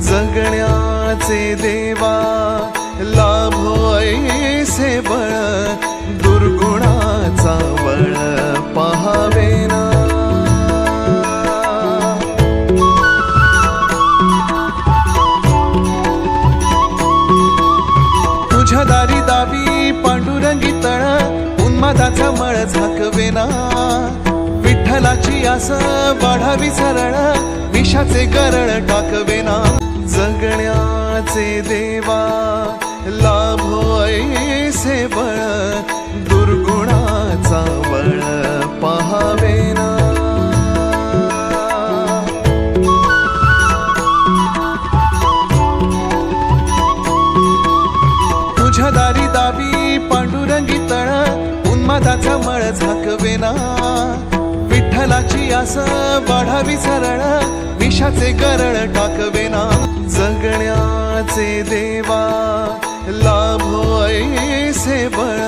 जगण्याचे देवा लाभो ऐसे बळ, दुर्गुणाचा बळ पहावेना। तुझ्या दारी दावी पांडुरंगी तळ, उन्मादाचा मळ झाकवेना। विठ्ठलाची आस वाढावी सरळ, विषाचे गरळ टाकवेना। जगण्याचे देवा लाभो ऐसे बळ, दुर्गुणाचा बळ पहावेना। तुझ्या दारी दावी पांडुरंगी तळ, उन्मादाचा मळ झाकवेना। विठ्ठलाची आस वाढावी सरळ, विषाचे गरळ टाकवेना। जगण्याचे देवा लाभो ऐसे बळ,